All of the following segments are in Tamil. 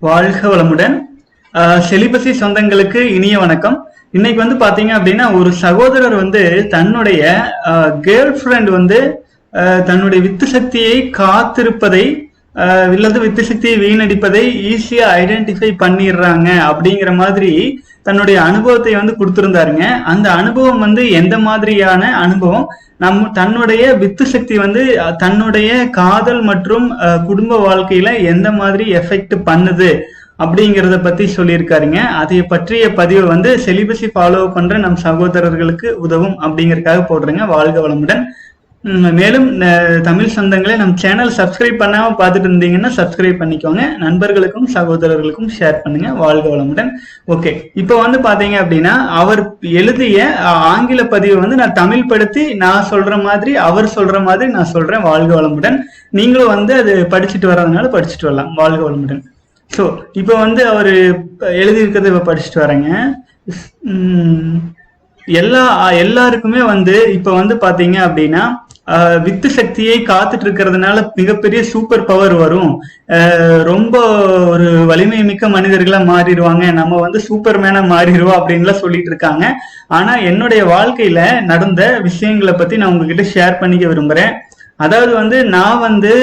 வாழ்க வளமுடன். செலிபசி சொந்தங்களுக்கு இனிய வணக்கம். இன்னைக்கு வந்து பாத்தீங்க அப்படின்னா, ஒரு சகோதரர் வந்து தன்னுடைய கேர்ள் ஃப்ரெண்ட் வந்து தன்னுடைய வித்து சக்தியை காத்திருப்பதை இல்லது வித்து சக்தியை வீணடிப்பதை ஈஸியா ஐடென்டிஃபை பண்ணிடுறாங்க அப்படிங்கிற மாதிரி தன்னுடைய அனுபவத்தை வந்து கொடுத்திருந்தாருங்க. அந்த அனுபவம் வந்து எந்த மாதிரியான அனுபவம், தன்னுடைய வித்து சக்தி வந்து தன்னுடைய காதல் மற்றும் குடும்ப வாழ்க்கையில எந்த மாதிரி எஃபெக்ட் பண்ணுது அப்படிங்கிறத பத்தி சொல்லியிருக்காருங்க. அதை பற்றிய பதிவை வந்து செலிபசி ஃபாலோ பண்ற நம் சகோதரர்களுக்கு உதவும் அப்படிங்கறதுக்காக போடுறேங்க. வாழ்க வளமுடன். மேலும் தமிழ் சொந்தங்களே, நம்ம சேனல் சப்ஸ்கிரைப் பண்ணாம பார்த்துட்டு இருந்தீங்கன்னா சப்ஸ்கிரைப் பண்ணிக்கோங்க. நண்பர்களுக்கும் சகோதரர்களுக்கும் ஷேர் பண்ணுங்க. வாழ்க வளமுடன். ஓகே, இப்போ வந்து பாத்தீங்க அப்படின்னா, அவர் எழுதிய ஆங்கில பதிவை வந்து நான் தமிழ் படுத்தி நான் சொல்ற மாதிரி அவர் சொல்ற மாதிரி நான் சொல்றேன். வாழ்க வளமுடன். நீங்களும் வந்து அது படிச்சுட்டு வர்றதுனால படிச்சுட்டு வரலாம். வாழ்க வளமுடன். ஸோ இப்போ வந்து அவர் எழுதியிருக்கிறத இப்ப படிச்சுட்டு வரேங்க. எல்லாருக்குமே வந்து இப்ப வந்து பாத்தீங்க அப்படின்னா, வித்து சக்தியை காத்துட்டு இருக்கிறதுனால மிகப்பெரிய சூப்பர் பவர் வரும், ரொம்ப ஒரு வலிமை மிக்க மனிதர்களா மாறிடுவாங்க, நம்ம வந்து சூப்பர் மேனா மாறிடுவோம் அப்படின்லாம் சொல்லிட்டு இருக்காங்க. ஆனா என்னுடைய வாழ்க்கையில நடந்த விஷயங்களை பத்தி நான் உங்ககிட்ட ஷேர் பண்ணிக்க விரும்புறேன். அதாவது வந்து நான் வந்து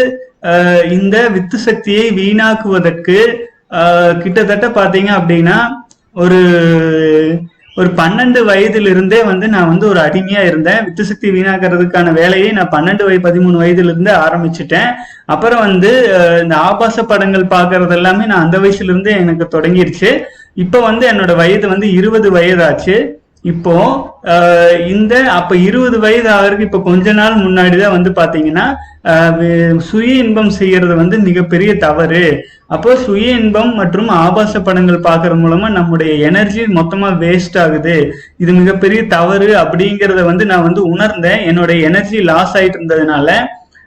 இந்த வித்து சக்தியை வீணாக்குவதற்கு கிட்டத்தட்ட பாத்தீங்க அப்படின்னா ஒரு 12 வயதிலிருந்தே வந்து நான் வந்து ஒரு அடிமையா இருந்தேன். வித்து சக்தி வீணாக்கிறதுக்கான வேலையை நான் 13 வயதுல இருந்தே ஆரம்பிச்சுட்டேன். அப்புறம் வந்து இந்த ஆபாச படங்கள் பாக்குறது எல்லாமே நான் அந்த வயசுல இருந்தே எனக்கு தொடங்கிருச்சு. இப்ப வந்து என்னோட வயது வந்து 20 வயதாச்சு. இப்போ அப்ப 20 வயது ஆகிறதுக்கு இப்ப கொஞ்ச நாள் முன்னாடிதான் வந்து பாத்தீங்கன்னா சுய இன்பம் செய்யறது வந்து மிகப்பெரிய தவறு. அப்போ சுய இன்பம் மற்றும் ஆபாச படங்கள் பாக்குறது மூலமா நம்முடைய எனர்ஜி மொத்தமா வேஸ்ட் ஆகுது, இது மிகப்பெரிய தவறு அப்படிங்கறத வந்து நான் வந்து உணர்ந்தேன். என்னோட எனர்ஜி லாஸ் ஆயிட்டு இருந்ததுனால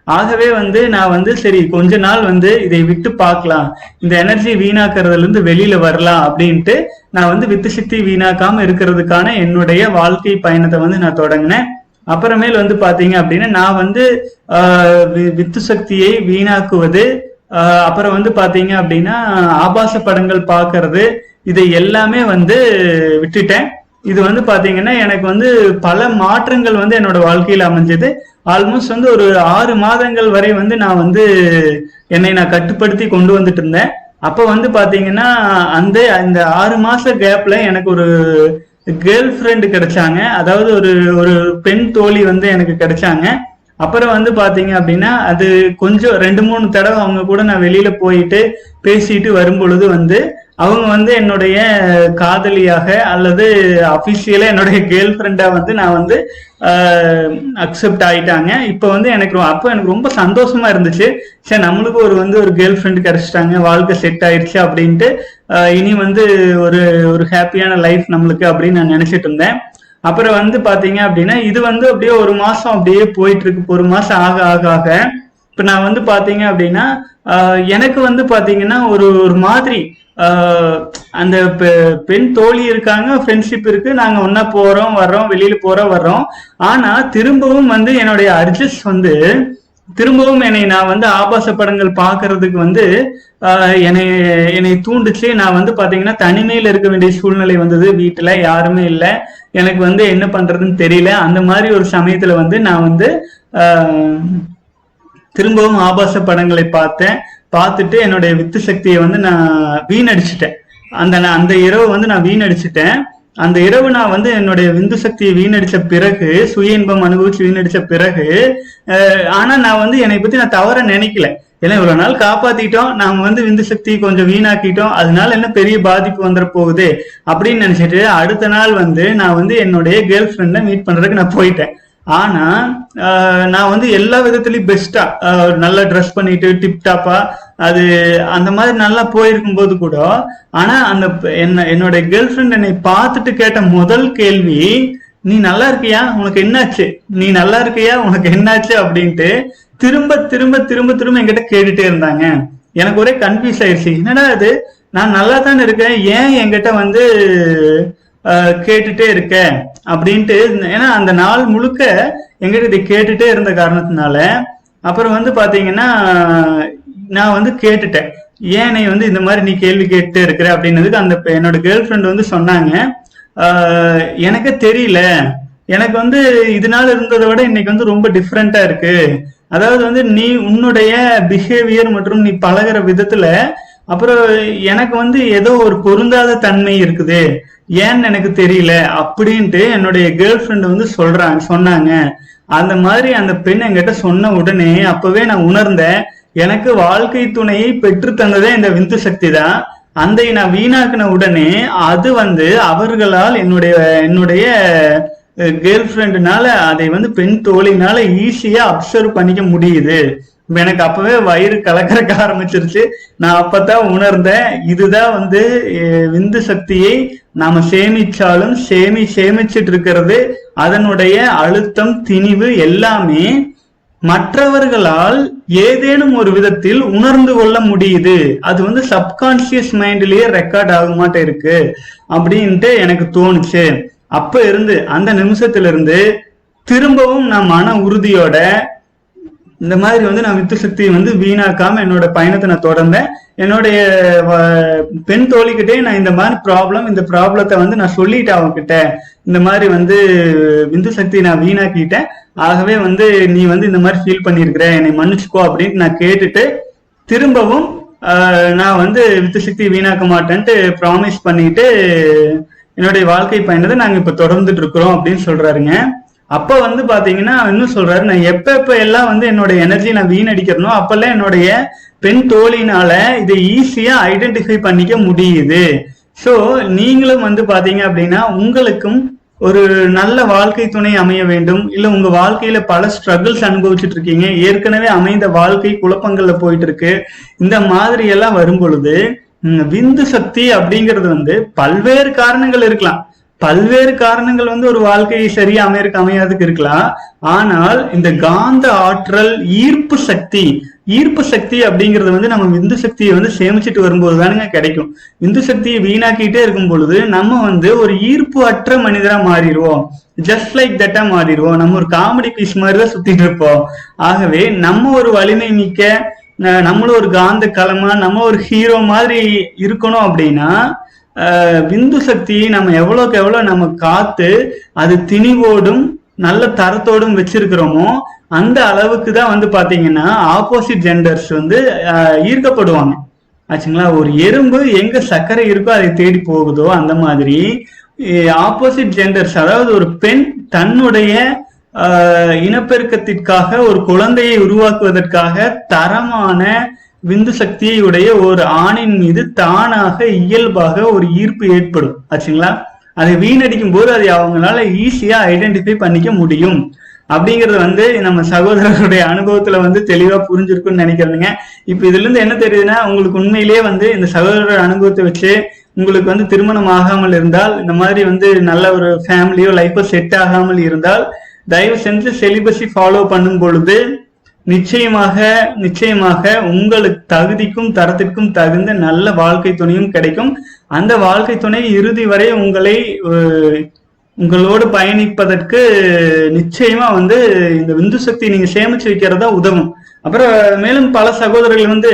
ஆகவே வந்து நான் வந்து சரி கொஞ்ச நாள் வந்து இதை விட்டு பார்க்கலாம், இந்த எனர்ஜி வீணாக்குறதுல இருந்து வெளியில வரலாம் அப்படின்ட்டு நான் வந்து வித்து சக்தி வீணாக்காம இருக்கிறதுக்கான என்னுடைய வாழ்க்கை பயணத்தை வந்து நான் தொடங்கினேன். அப்புறமேல் வந்து பாத்தீங்க அப்படின்னா, நான் வந்து வித்து சக்தியை வீணாக்குவது, அப்புறம் வந்து பாத்தீங்க அப்படின்னா ஆபாச படங்கள் பாக்குறது, இதை எல்லாமே வந்து விட்டுட்டேன். இது வந்து பாத்தீங்கன்னா எனக்கு வந்து பல மாற்றங்கள் வந்து என்னோட வாழ்க்கையில அமைஞ்சது. ஆல்மோஸ்ட் வந்து ஒரு 6 மாதங்கள் வரை வந்து நான் வந்து என்னை நான் கட்டுப்படுத்தி கொண்டு வந்துட்டு இருந்தேன். அப்ப வந்து பாத்தீங்கன்னா அந்த 6 மாச கேப்ல எனக்கு ஒரு கேர்ள் ஃப்ரெண்டு கிடைச்சாங்க. அதாவது ஒரு பெண் தோழி வந்து எனக்கு கிடைச்சாங்க. அப்புறம் வந்து பாத்தீங்க அப்படின்னா அது கொஞ்சம் 2-3 தடவை அவங்க கூட நான் வெளியில போயிட்டு பேசிட்டு வரும் பொழுது வந்து அவங்க வந்து என்னுடைய காதலியாக அல்லது அபிஷியலா என்னுடைய கேர்ள் ஃப்ரெண்டா வந்து நான் வந்து அக்செப்ட் ஆயிட்டாங்க. இப்ப வந்து எனக்கு ரொம்ப சந்தோஷமா இருந்துச்சு. சரி, நம்மளுக்கு ஒரு கேர்ள் ஃப்ரெண்டு கிடைச்சிட்டாங்க, வாழ்க்கை செட் ஆயிடுச்சு அப்படின்ட்டு இனி வந்து ஒரு ஹாப்பியான லைஃப் நம்மளுக்கு அப்படின்னு நான் நினைச்சிட்டு இருந்தேன். அப்புறம் வந்து பாத்தீங்க அப்படின்னா இது வந்து அப்படியே 1 மாசம் அப்படியே போயிட்டு இருக்கு. 1 மாசம் ஆக ஆக ஆக இப்ப நான் வந்து பாத்தீங்க அப்படின்னா எனக்கு வந்து பாத்தீங்கன்னா ஒரு மாதிரி அந்த பெண் தோழி இருக்காங்க, ஃப்ரெண்ட்ஷிப் இருக்கு, நாங்க ஒன்னா போறோம் வர்றோம், வெளியில வர்றோம். ஆனா திரும்பவும் வந்து என்னுடைய அர்ஜஸ் வந்து திரும்பவும் நான் வந்து ஆபாச படங்கள் பாக்குறதுக்கு வந்து என்னை தூண்டுச்சு. நான் வந்து பாத்தீங்கன்னா தனிமையில இருக்க வேண்டிய சூழ்நிலை வந்தது. வீட்டுல யாருமே இல்லை, எனக்கு வந்து என்ன பண்றதுன்னு தெரியல. அந்த மாதிரி ஒரு சமயத்துல வந்து நான் வந்து திரும்பவும் ஆபாச படங்களை பார்த்துட்டு என்னுடைய வித்து சக்தியை வந்து நான் வீணடிச்சுட்டேன். அந்த இரவு வந்து நான் வீணடிச்சுட்டேன். அந்த இரவு நான் வந்து என்னுடைய விந்து சக்தியை வீணடிச்ச பிறகு, சுய இன்பம் அனுபவிச்சு வீணடிச்ச பிறகு ஆனா நான் வந்து என்னை பத்தி நான் தவற நினைக்கல. ஏன்னா இவ்வளவு நாள் காப்பாத்திட்டோம், நாம வந்து விந்து சக்தியை கொஞ்சம் வீணாக்கிட்டோம், அதனால என்ன பெரிய பாதிப்பு வந்துட போகுது அப்படின்னு நினைச்சிட்டு அடுத்த நாள் வந்து நான் வந்து என்னுடைய கேர்ள் ஃப்ரெண்டை மீட் பண்றதுக்கு நான் போயிட்டேன். ஆனா நான் வந்து எல்லா விதத்துலயும் பெஸ்டா நல்லா ட்ரெஸ் பண்ணிட்டு டிப்டாப்பா அது அந்த மாதிரி நல்லா போயிருக்கும் போது கூட, ஆனா என்னோட கேர்ள் ஃப்ரெண்ட் என்னை பார்த்துட்டு கேட்ட முதல் கேள்வி, நீ நல்லா இருக்கியா, உனக்கு என்னாச்சு, நீ நல்லா இருக்கியா, உனக்கு என்னாச்சு அப்படின்ட்டு திரும்ப திரும்ப திரும்ப திரும்ப என்கிட்ட கேட்டுட்டே இருந்தாங்க. எனக்கு ஒரே கன்ஃபியூஸ் ஆயிடுச்சு, என்னடா இது, நான் நல்லா தானே இருக்கேன், ஏன் என்கிட்ட வந்து கேட்டுட்டே இருக்க அப்படின்ட்டு. ஏன்னா அந்த நாள் முழுக்க எங்கிட்ட இதை கேட்டுட்டே இருந்த காரணத்தினால அப்புறம் வந்து பாத்தீங்கன்னா நான் வந்து கேட்டுட்டேன், ஏன் என்னை வந்து இந்த மாதிரி நீ கேள்வி கேட்டு இருக்கிற அப்படின்னதுக்கு அந்த என்னோட கேர்ள் ஃப்ரெண்ட் வந்து சொன்னாங்க, எனக்கு தெரியல, எனக்கு வந்து இதனால இருந்ததை விட இன்னைக்கு வந்து ரொம்ப டிஃப்ரெண்டா இருக்கு. அதாவது வந்து நீ உன்னுடைய பிஹேவியர் மற்றும் நீ பழகிற விதத்துல அப்புறம் எனக்கு வந்து ஏதோ ஒரு பொருந்தாத தன்மை இருக்குது, ஏன்னு எனக்கு தெரியல அப்படின்ட்டு என்னுடைய கேர்ள் ஃப்ரெண்ட் வந்து சொன்னாங்க. அந்த மாதிரி அந்த பெண் என்கிட்ட சொன்ன உடனே அப்பவே நான் உணர்ந்தேன், எனக்கு வாழ்க்கை துணையை பெற்று தந்ததே இந்த விந்து சக்தி தான். அந்த நான் வீணாக்குன உடனே அது வந்து அவர்களால் என்னுடைய கேர்ள் ஃப்ரெண்டுனால அதை வந்து பெண் தோழினால ஈஸியா அப்சர்வ் பண்ணிக்க முடியுது. எனக்கு அப்பவே வயிறு கலக்கறக்க ஆரம்பிச்சிருச்சு. நான் அப்பதான் உணர்ந்தேன், இதுதான் வந்து விந்து சக்தியை நாம சேமிச்சாலும் சேமிச்சிட்டு இருக்கிறது, அதனுடைய அழுத்தம் திணிவு எல்லாமே மற்றவர்களால் ஏதேனும் ஒரு விதத்தில் உணர்ந்து கொள்ள முடியுது. அது வந்து சப்கான்சியஸ் மைண்ட்லயே ரெக்கார்ட் ஆக மாட்டே இருக்கு அப்படின்ட்டு எனக்கு தோணுச்சு. அப்ப இருந்து அந்த நிமிஷத்துல இருந்து திரும்பவும் நான் மன உறுதியோட இந்த மாதிரி வந்து நான் வித்து சக்தியை வந்து வீணாக்காம என்னோட பயணத்தை நான் தொடர்ந்தேன். என்னுடைய பெண் தோழிக்கிட்டே நான் இந்த மாதிரி இந்த ப்ராப்ளத்தை வந்து நான் சொல்லிட்டேன் அவங்ககிட்ட, இந்த மாதிரி வந்து விந்து சக்தியை நான் வீணாக்கிட்டேன், ஆகவே வந்து நீ வந்து இந்த மாதிரி ஃபீல் பண்ணிருக்கிற, என்னை மன்னிச்சுக்கோ அப்படின்ட்டு நான் கேட்டுட்டு திரும்பவும் நான் வந்து வித்து சக்தியை வீணாக்க மாட்டேன்ட்டு ப்ராமிஸ் பண்ணிட்டு என்னுடைய வாழ்க்கை பயணத்தை நாங்க இப்ப தொடர்ந்துட்டு இருக்கிறோம் அப்படின்னு சொல்றாருங்க. அப்ப வந்து பாத்தீங்கன்னா இன்னும் சொல்றாரு, நான் எப்ப எல்லாம் வந்து என்னோட எனர்ஜி நான் வீணடிக்கிறனோ அப்பெல்லாம் என்னுடைய பெண் தோழினால இதை ஈஸியா ஐடென்டிஃபை பண்ணிக்க முடியுது. சோ நீங்களும் வந்து பாத்தீங்க அப்படின்னா உங்களுக்கும் ஒரு நல்ல வாழ்க்கை துணை அமைய வேண்டும், இல்ல உங்க வாழ்க்கையில பல ஸ்ட்ரகிள்ஸ் அனுபவிச்சுட்டு இருக்கீங்க, ஏற்கனவே அமைந்த வாழ்க்கை குழப்பங்கள்ல போயிட்டு இருக்கு, இந்த மாதிரி எல்லாம் வரும் பொழுது விந்து சக்தி அப்படிங்கிறது வந்து பல்வேறு காரணங்கள் இருக்கலாம். பல்வேறு காரணங்கள் வந்து ஒரு வாழ்க்கையை சரியா அமையாதுக்கு இருக்கலாம். ஆனால் இந்த காந்த ஆற்றல் ஈர்ப்பு சக்தி அப்படிங்கிறது வந்து நம்ம விந்து சக்தியை வந்து சேமிச்சுட்டு வரும்போது தானுங்க கிடைக்கும். விந்து சக்தியை வீணாக்கிட்டே இருக்கும் பொழுது நம்ம வந்து ஒரு ஈர்ப்பு அற்ற மனிதரா மாறிடுவோம், ஜஸ்ட் லைக் தட்டா மாறிடுவோம், நம்ம ஒரு காமெடி பீஸ் மாதிரிதான் சுத்திட்டு இருப்போம். ஆகவே நம்ம ஒரு வலிமை மிக்க, நம்மளும் ஒரு காந்த களமா, நம்ம ஒரு ஹீரோ மாதிரி இருக்கணும் அப்படின்னா விந்து சக்தியை நம்ம எவ்வளவுக்கு எவ்வளவு நம்ம காத்து அது திணிவோடும் நல்ல தரத்தோடும் வச்சிருக்கிறோமோ அந்த அளவுக்கு தான் வந்து பாத்தீங்கன்னா ஆப்போசிட் ஜெண்டர்ஸ் வந்து ஈர்க்கப்படுவாங்க ஆச்சுங்களா. ஒரு எறும்பு எங்க சர்க்கரை இருக்கோ அதை தேடி போகுதோ அந்த மாதிரி ஆப்போசிட் ஜெண்டர்ஸ், அதாவது ஒரு பெண் தன்னுடைய இனப்பெருக்கத்திற்காக ஒரு குழந்தையை உருவாக்குவதற்காக தரமான விந்து சக்தியை உடைய ஒரு ஆணின் மீது தானாக இயல்பாக ஒரு ஈர்ப்பு ஏற்படும் ஆச்சுங்களா. அதை வீணடிக்கும் போது அதை அவங்களால ஈஸியா ஐடென்டிஃபை பண்ணிக்க முடியும் அப்படிங்கறது வந்து நம்ம சகோதரர்களுடைய அனுபவத்துல வந்து தெளிவா புரிஞ்சிருக்குன்னு நினைக்கிறதுங்க. இப்ப இதுல இருந்து என்ன தெரியுதுன்னா, உங்களுக்கு உண்மையிலேயே வந்து இந்த சகோதரர் அனுபவத்தை வச்சு உங்களுக்கு வந்து திருமணம் ஆகாமல் இருந்தால், இந்த மாதிரி வந்து நல்ல ஒரு ஃபேமிலியோ லைஃபோ செட் ஆகாமல் இருந்தால் தயவு செஞ்சு செலிபஸி ஃபாலோ பண்ணும் பொழுது நிச்சயமாக உங்களுக்கு தகுதிக்கும் தரத்திற்கும் தகுந்த நல்ல வாழ்க்கை துணையும் கிடைக்கும். அந்த வாழ்க்கை துணை இறுதி வரை உங்களோடு பயணிப்பதற்கு நிச்சயமா வந்து இந்த விந்து சக்தி நீங்க சேமிச்சு வைக்கிறதா உதவும். அப்புறம் மேலும் பல சகோதரர்கள் வந்து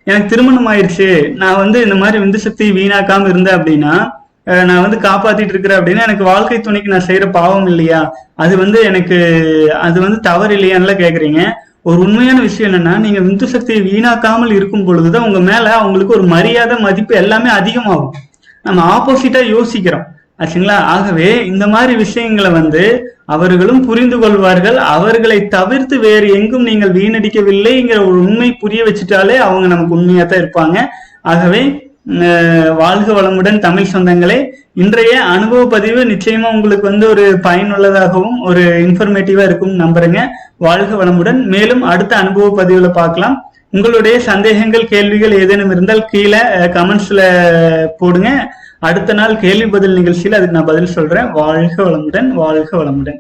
எனக்கு திருமணம் ஆயிடுச்சு, நான் வந்து இந்த மாதிரி விந்து சக்தி வீணாக்காம இருந்தேன் அப்படின்னா, நான் வந்து காப்பாத்திட்டு இருக்கிறேன் அப்படின்னா எனக்கு வாழ்க்கை துணைக்கு நான் செய்யற பாவம் இல்லையா, அது வந்து தவறு இல்லையான்லாம் கேக்குறீங்க. ஒரு உண்மையான விஷயம் என்னன்னா, நீங்க விந்து சக்தியை வீணாக்காமல் இருக்கும் பொழுதுதான் உங்க மேல அவங்களுக்கு ஒரு மரியாதை மதிப்பு எல்லாமே அதிகமாகும். நம்ம ஆப்போசிட்டா யோசிக்கிறோம் ஆச்சுங்களா. ஆகவே இந்த மாதிரி விஷயங்களை வந்து அவர்களும் புரிந்து கொள்வார்கள். அவர்களை தவிர்த்து வேறு எங்கும் நீங்கள் வீணடிக்கவில்லைங்கிற ஒரு உண்மை புரிய வச்சுட்டாலே அவங்க நமக்கு உண்மையா தான் இருப்பாங்க. ஆகவே வாழ்க வளமுடன் தமிழ் சொந்தங்களே. இன்றைய அனுபவ பதிவு நிச்சயமா உங்களுக்கு வந்து ஒரு பயனுள்ளதாகவும் ஒரு இன்ஃபர்மேட்டிவா இருக்கும் நம்புறேங்க. வாழ்க வளமுடன். மேலும் அடுத்த அனுபவ பதிவுல பார்க்கலாம். உங்களுடைய சந்தேகங்கள் கேள்விகள் ஏதேனும் இருந்தால் கீழே கமெண்ட்ஸ்ல போடுங்க. அடுத்த நாள் கேள்வி பதில் நிகழ்ச்சியில் அதுக்கு நான் பதில் சொல்றேன். வாழ்க வளமுடன், வாழ்க வளமுடன்.